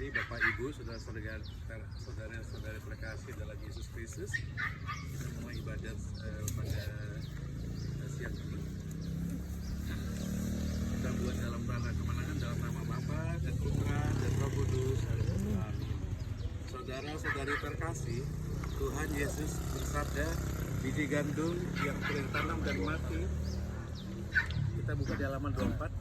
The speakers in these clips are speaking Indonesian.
Mari Bapak Ibu, saudara-saudari terkasih dalam Yesus Kristus, kita mulai ibadat pada siang ini. Kita buat dalam tanah kemenangan dalam nama Bapa dan Putra dan Roh Kudus. Amin. Saudara-saudari terkasih, Tuhan Yesus bersabda, biji gandum yang tertanam dan mati. Kita buka di halaman 24.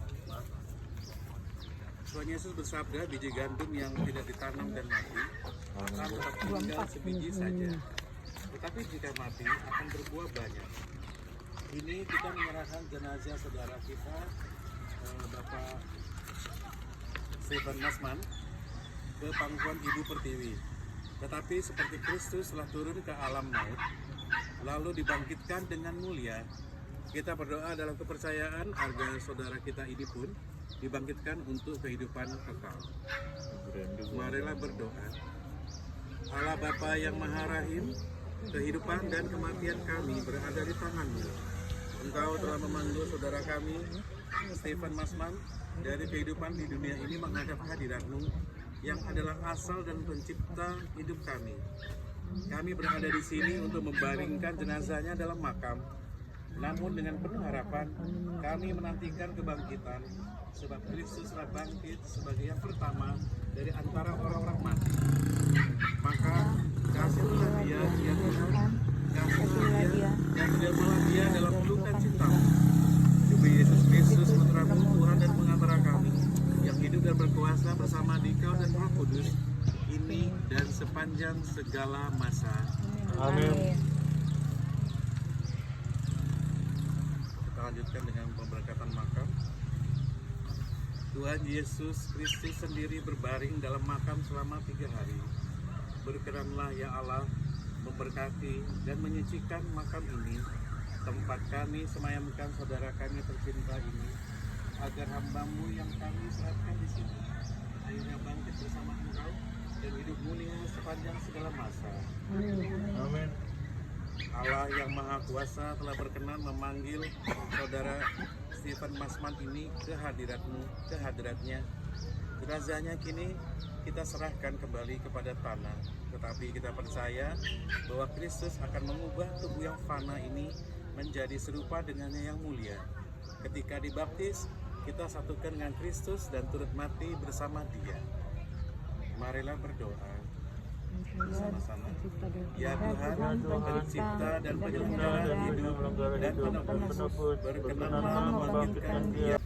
Tuhan Yesus bersabda, biji gandum yang tidak ditanam dan mati akan tetap tinggal sebiji saja. Tetapi jika mati akan berbuah banyak. Ini kita menyerahkan jenazah saudara kita, Bapak Stephen Masman, ke pangkuan Ibu Pertiwi. Tetapi seperti Kristus telah turun ke alam maut, lalu dibangkitkan dengan mulia, kita berdoa dalam kepercayaan agar saudara kita ini pun dibangkitkan untuk kehidupan kekal. Marilah berdoa. Allah Bapa yang Maha Rahim, kehidupan dan kematian kami berada di tangan-Mu. Engkau telah memanggil saudara kami, Stephen Masman, dari kehidupan di dunia ini menghadap hadirat-Mu yang adalah asal dan pencipta hidup kami. Kami berada di sini untuk membaringkan jenazahnya dalam makam. Namun dengan penuh harapan, kami menantikan kebangkitan, sebab Kristus telah bangkit sebagai yang pertama dari antara orang-orang mati. Maka kasihlah dia, ya Tuhan, kasihlah dia, dan terima dia dalam pelukan cinta-Mu. Demi Yesus Kristus, Putra-Mu, Tuhan dan Pengantara kami, yang hidup dan berkuasa bersama Dikau dan Roh Kudus, ini dan sepanjang segala masa. Amin. Lanjutkan dengan pemberkatan makam. Tuhan Yesus Kristus sendiri berbaring dalam makam selama 3 hari. Berkenanlah ya Allah memberkati dan menyucikan makam ini, tempat kami semayamkan saudara kami tercinta ini, agar hamba-Mu yang kami serahkan di sini akhirnya bangkit bersama Engkau dan hidup mulia sepanjang segala masa. Amin. Allah yang Maha Kuasa telah berkenan memanggil saudara Stephen Masman ini ke hadiratnya. Jenazahnya kini kita serahkan kembali kepada tanah. Tetapi kita percaya bahwa Kristus akan mengubah tubuh yang fana ini menjadi serupa dengannya yang mulia. Ketika dibaptis, kita satukan dengan Kristus dan turut mati bersama Dia. Marilah berdoa bersama-sama. Ya Tuhan, pencipta dan penyelenggara hidup dan penebus, berkenanlah membangkitkan Dia.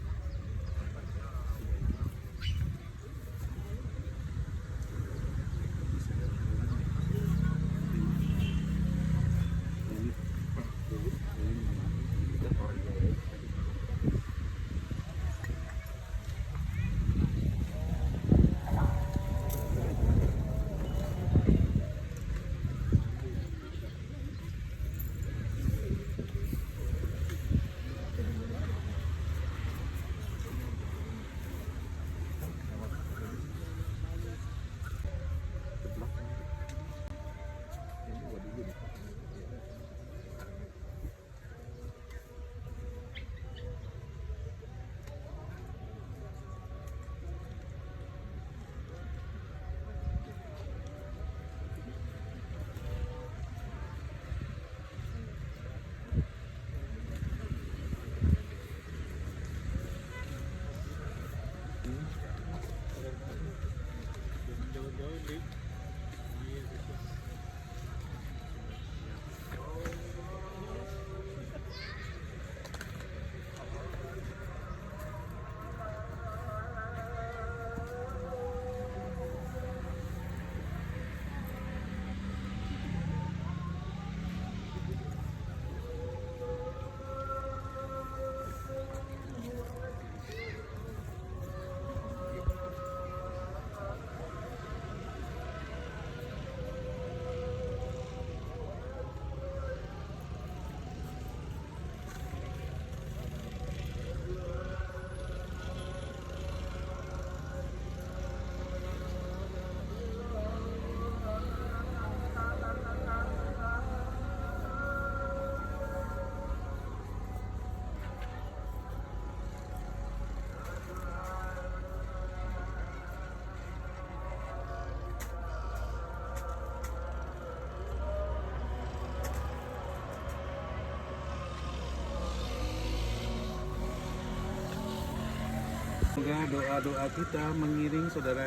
Semoga doa-doa kita mengiring saudara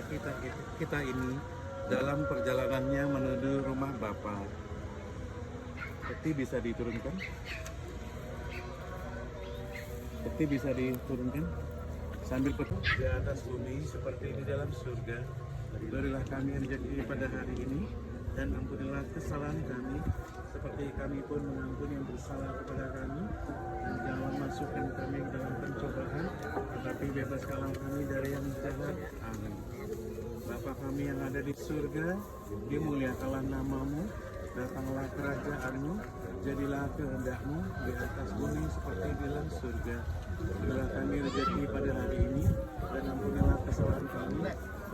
kita ini dalam perjalanannya menuju rumah Bapa. Peti bisa diturunkan? Peti bisa diturunkan? Sambil peti di atas bumi seperti di dalam surga. Berilah kami rezeki pada hari ini dan ampunilah kesalahan kami seperti kami pun mengampuni yang bersalah kepada kami, dan jangan masukkan kami ke dalam pencobaan, tetapi bebaskanlah kami dari yang jahat. Amin. Bapa kami yang ada di surga, dimuliakanlah namamu, datanglah kerajaanmu, jadilah kehendakmu di atas bumi seperti di dalam surga. Berilah kami rezeki pada hari ini dan ampunilah kesalahan kami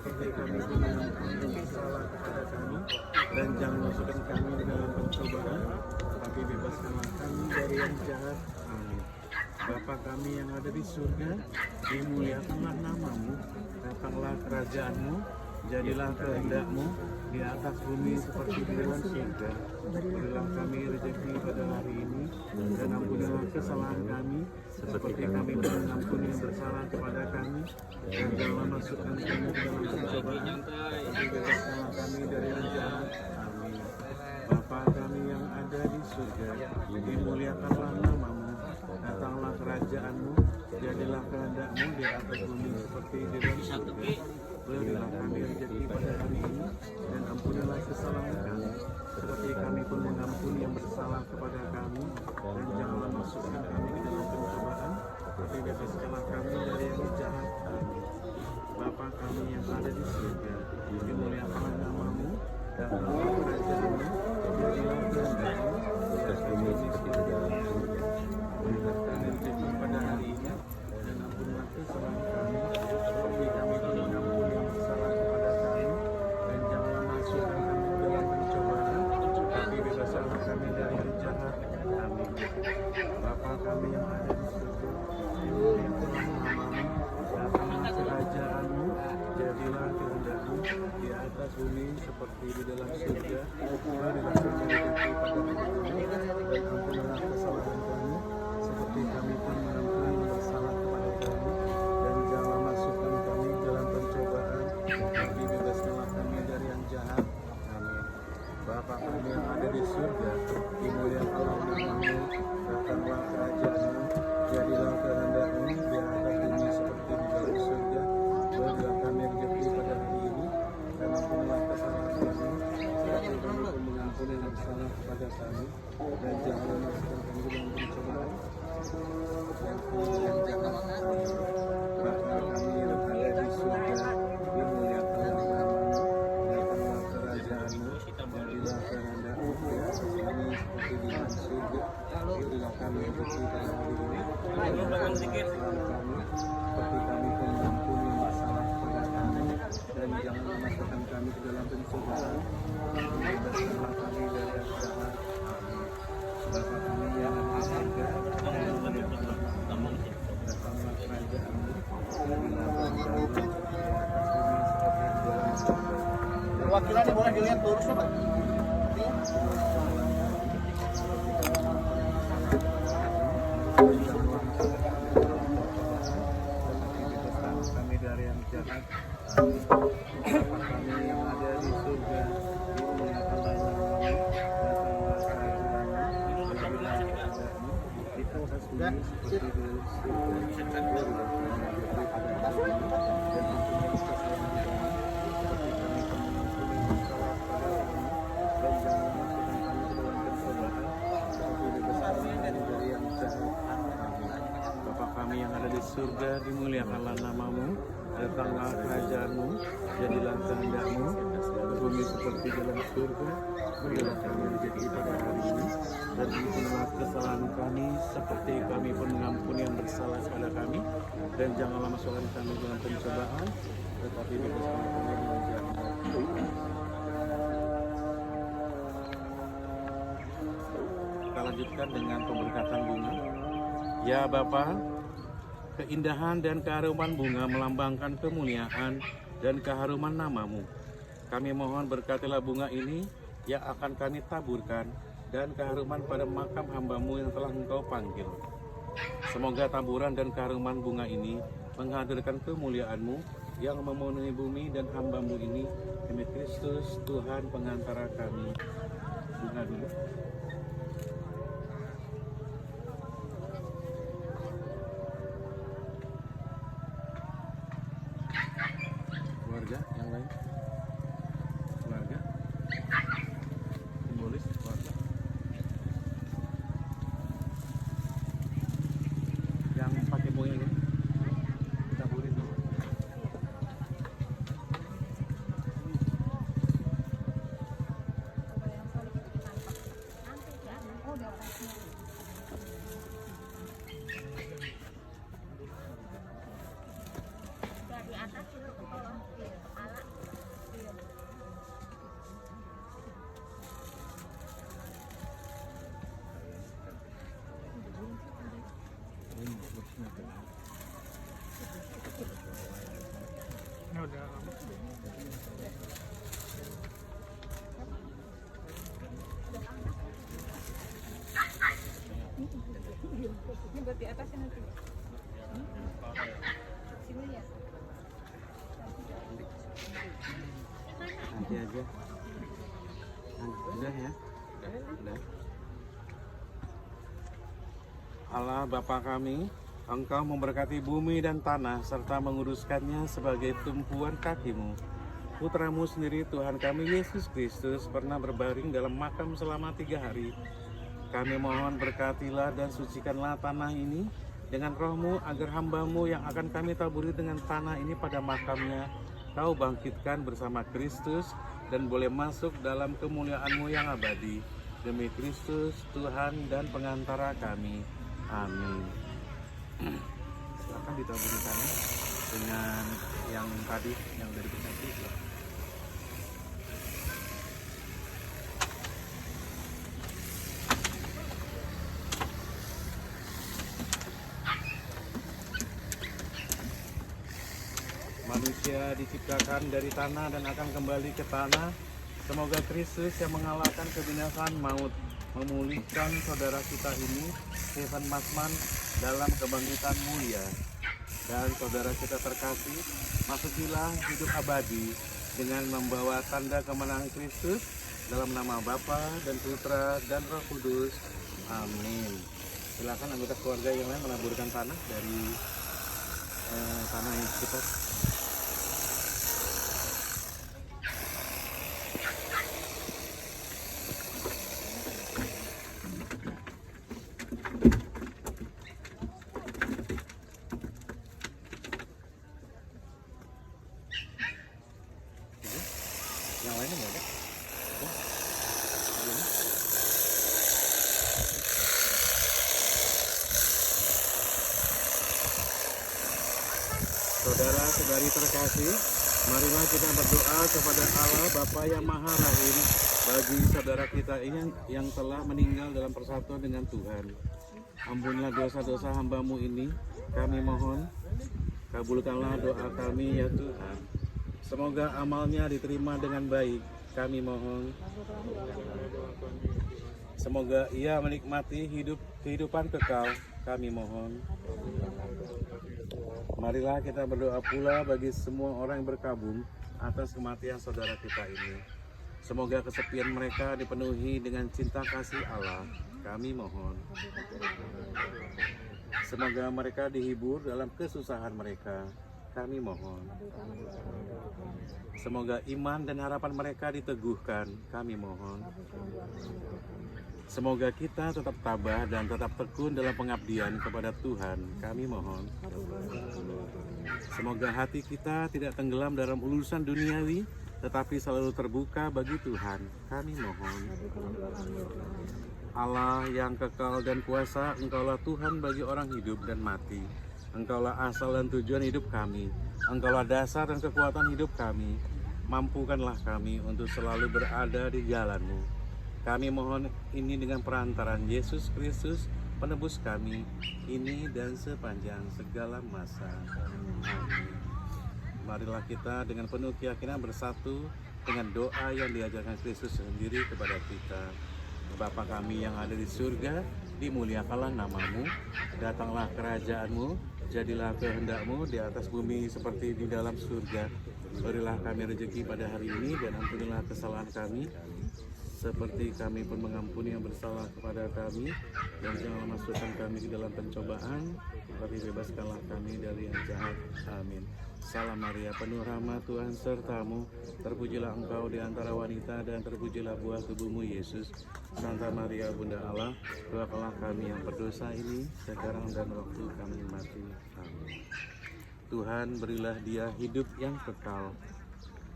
seperti kami pun mengampuni yang bersalah kepada kami, dan jangan masukkan kami ke dalam pencobaan, tetapi bebaskanlah kami dari yang jahat. Amin. Bapa kami yang ada di surga, dimuliakanlah namamu, datanglah kerajaanmu, jadilah kehendakmu di atas bumi seperti di dalam surga. Berilah kami rezeki pada hari ini dan ampunilah kesalahan kami seperti kami pun mengampuni yang bersalah kepada kami, dan jangan masukkan kami ke dalam pencobaan, tetapi bebaskanlah kami dari yang jahat. Amin. Bapa kami yang ada di surga, dimuliakanlah namamu, datanglah kerajaanmu, jadilah kehendakmu di atas bumi seperti di dalam surga. Berilah kami rezeki pada hari ini dan ampunilah kesalahan kami seperti kami pun mengampuni yang bersalah kepada kami, dan janganlah masukkan kami ke dalam pencobaan, tetapi bebaskanlah kami dari yang jahat. Amin. Bapa kami yang ada di surga, dimuliakanlah namamu, datanglah kerajaanmu, jadilah kehendakmu di atas bumi seperti di dalam surga. Berilah kami rezeki pada hari ini dan ampunilah kesalahan kami seperti kami pun mengampuni yang bersalah kepada kami, dan janganlah masukkan kami ke dalam pencobaan, tetapi bebaskanlah kami dari yang jahat. Amin. Bapa kami yang ada di surga, dimuliakanlah namamu, datanglah kerajaanmu, jadilah kehendakmu di atas bumi seperti di dalam surga. Berilah kami rezeki pada hari ini dan ampunilah kesalahan kami seperti kami pun mengampuni yang bersalah kepada kami, dan janganlah masukkan kami ke dalam pencobaan, tetapi bebaskanlah kami dari yang jahat. Amin. Bapa kami yang ada di surga, dimuliakanlah namamu, datanglah kerajaanmu, jadilah kehendakmu di atas bumi seperti di dalam surga. Berilah kami rezeki pada hari ini dan ampunilah kesalahan kami seperti kami pun mengampuni yang bersalah kepada kami, dan janganlah masukkan kami ke dalam pencobaan, yang jahat. Bapa kami yang ada di surga, dimuliakanlah namamu, datanglah kerajaanmu, jadilah kehendakmu di atas bumi seperti di dalam surga. Berilah kami rezeki pada hari ini dan ampunilah kesalahan kami seperti kami pun mengampuni yang bersalah kepada kami, dan janganlah masukkan kami ke dalam pencobaan, tetapi bebaskanlah kami dari yang jahat. Amin. Bapa kami yang ada di surga, dimuliakanlah namamu, datanglah kerajaanmu, jadilah kehendakmu di atas bumi seperti di dalam surga. Perwakilannya boleh dilihat lurus Pak. Kami dari yang jahat. Amin. Bapa kami yang ada di surga, dimuliakanlah namamu, datanglah kerajaanmu, jadilah kehendakmu di atas bumi seperti di dalam surga. Berilah kami rezeki pada hari ini dan ampunilah kesalahan kami seperti kami pun mengampuni yang bersalah kepada kami, dan janganlah masukkan kami ke dalam pencobaan, tetapi bebaskanlah kami dari yang jahat. Amin. Bapa kami yang ada di surga, dimuliakanlah namamu, datanglah kerajaanmu, jadilah kehendakmu di bumi seperti dalam surga. Berilah kami rezeki pada hari ini dan ampunilah kesalahan kami seperti kami pun mengampuni yang bersalah kepada kami, dan janganlah masukkan kami dalam pencobaan, tetapi bebaskanlah kami dari yang jahat. Kita lanjutkan dengan pemberkatan bunga. Ya Bapa, keindahan dan keharuman bunga melambangkan kemuliaan dan keharuman namamu. Kami mohon berkatilah bunga ini yang akan kami taburkan dan keharuman pada makam hambamu yang telah engkau panggil. Semoga taburan dan keharuman bunga ini menghadirkan kemuliaan-Mu yang memenuhi bumi dan hamba-Mu ini, demi Kristus Tuhan pengantara kami. Bunga dulu. Keluarga yang lain, keluarga simbolis keluarga yang pakai bunga ini kita boleh dulu. Ini buat di atasnya nanti. Sini ya. Nanti aja. Udah ya? Udah. Allah Bapa kami, Engkau memberkati bumi dan tanah serta menguruskannya sebagai tumpuan kaki-Mu. Putra-Mu sendiri Tuhan kami Yesus Kristus pernah berbaring dalam makam selama 3 hari. Kami mohon berkatilah dan sucikanlah tanah ini dengan roh-Mu agar hamba-Mu yang akan kami taburi dengan tanah ini pada makamnya Kau bangkitkan bersama Kristus dan boleh masuk dalam kemuliaan-Mu yang abadi. Demi Kristus Tuhan dan pengantara kami. Amin. Silakan ditaburi tanah dengan yang tadi yang dari Bekasi. Manusia diciptakan dari tanah dan akan kembali ke tanah. Semoga Kristus yang mengalahkan kebinasaan maut memulihkan saudara kita ini, Stephen Masman, dalam kebangkitan mulia. Dan saudara kita terkasih, masukilah hidup abadi dengan membawa tanda kemenangan Kristus dalam nama Bapa dan Putra dan Roh Kudus. Amin. Silakan anggota keluarga yang lain menaburkan tanah dari tanah yang kita. Yang lainnya nggak ada? Saudara-saudari terkasih, marilah kita berdoa kepada Allah Bapa yang Maha Rahim bagi saudara kita ini yang telah meninggal dalam persatuan dengan Tuhan. Ampunilah dosa-dosa hamba-Mu ini, kami mohon. Kabulkanlah doa kami ya Tuhan. Semoga amalnya diterima dengan baik, kami mohon. Semoga ia menikmati kehidupan kekal, kami mohon. Marilah kita berdoa pula bagi semua orang yang berkabung atas kematian saudara kita ini. Semoga kesepian mereka dipenuhi dengan cinta kasih Allah, kami mohon. Semoga mereka dihibur dalam kesusahan mereka, kami mohon. Semoga iman dan harapan mereka diteguhkan, kami mohon. Semoga kita tetap tabah dan tetap tekun dalam pengabdian kepada Tuhan, kami mohon. Semoga hati kita tidak tenggelam dalam urusan duniawi, tetapi selalu terbuka bagi Tuhan, kami mohon. Allah yang kekal dan kuasa, Engkaulah Tuhan bagi orang hidup dan mati. Engkaulah asal dan tujuan hidup kami. Engkaulah dasar dan kekuatan hidup kami. Mampukanlah kami untuk selalu berada di jalan-Mu. Kami mohon ini dengan perantaraan Yesus Kristus, penebus kami, ini dan sepanjang segala masa. Amin. Marilah kita dengan penuh keyakinan bersatu dengan doa yang diajarkan Kristus sendiri kepada kita. Bapa kami yang ada di surga, dimuliakanlah nama-Mu, datanglah kerajaan-Mu, Jadilah kehendak-Mu di atas bumi seperti di dalam surga. Berilah kami rezeki pada hari ini dan ampunilah kesalahan kami seperti kami pun mengampuni yang bersalah kepada kami, dan janganlah masukkan kami ke dalam pencobaan, tetapi bebaskanlah kami dari yang jahat. Amin. Salam Maria, penuh rahmat, Tuhan sertamu, terpujilah engkau di antara wanita dan terpujilah buah tubuhmu Yesus. Santa Maria Bunda Allah, doakanlah kami yang berdosa ini sekarang dan waktu kami mati. Amin. Tuhan, berilah dia hidup yang kekal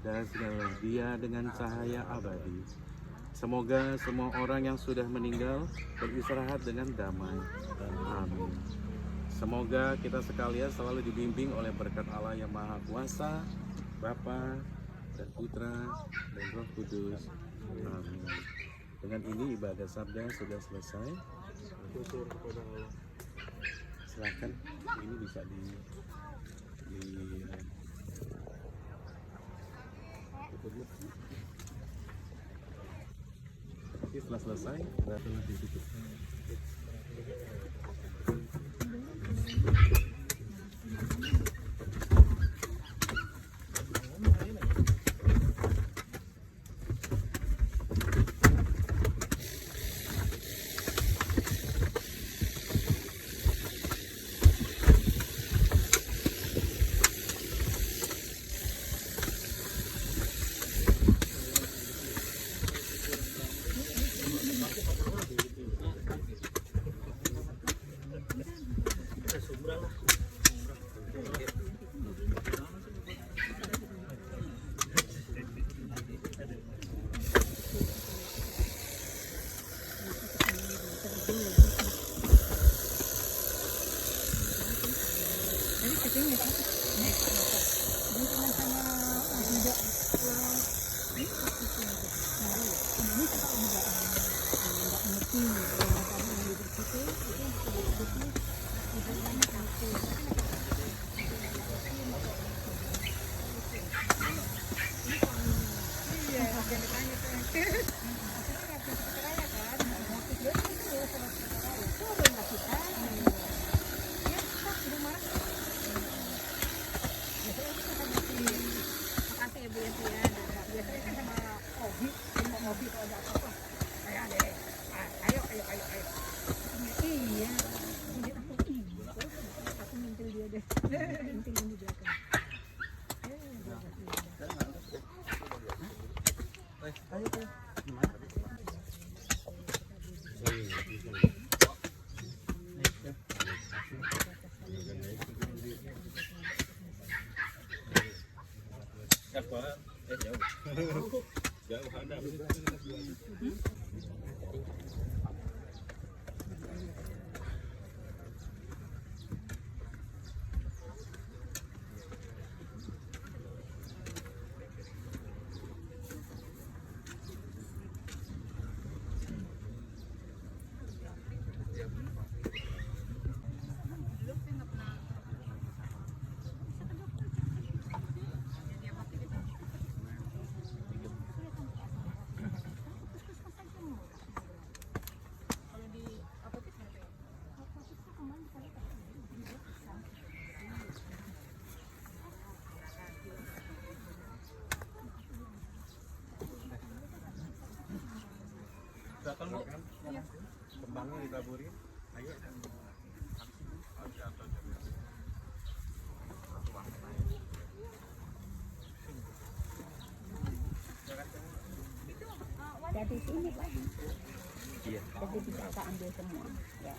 dan segala dia dengan cahaya abadi. Semoga semua orang yang sudah meninggal beristirahat dengan damai. Amin. Semoga kita sekalian selalu dibimbing oleh berkat Allah yang Maha Kuasa, Bapa dan Putra dan Roh Kudus. Amin. Dengan ini ibadah sabda sudah selesai. Silakan, ini bisa setelah selesai, berarti ditutup. Kembangnya ditaburin. Ayo. Jadi sini lagi. Iya. Jadi bisa kita ambil semua. Ya.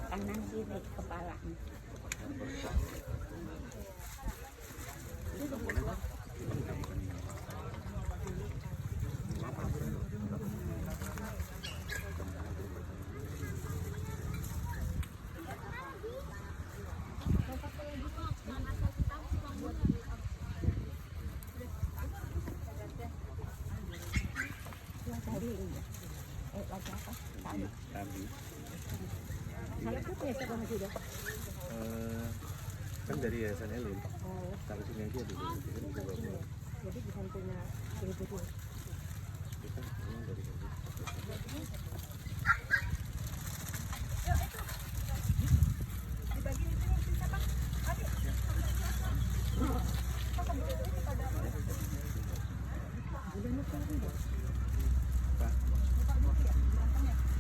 Kanan kiri kepalanya. Dari Kalau itu ya siapa masih ada? Kan dari Yayasan Elin. Oh, Kalau sini aja dulu. Kita bisa bawa. jadi bukan punya ibu tuh. Kita memang dari sini.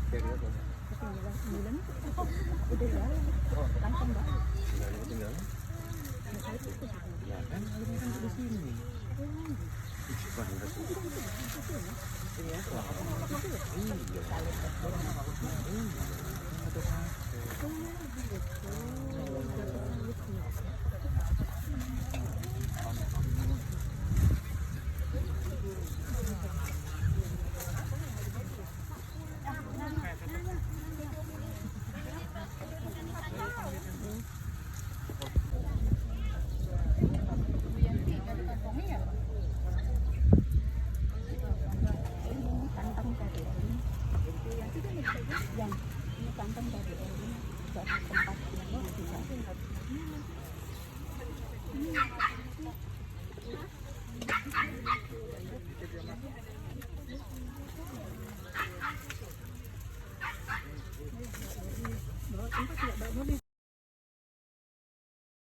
Dari apa? Ketinggalan 9. Udah jalan. Langsung balik. Tinggal ketinggalan. Ya kan, Elin kan di sini. Wah, enggak sih. Ini apa? Iya.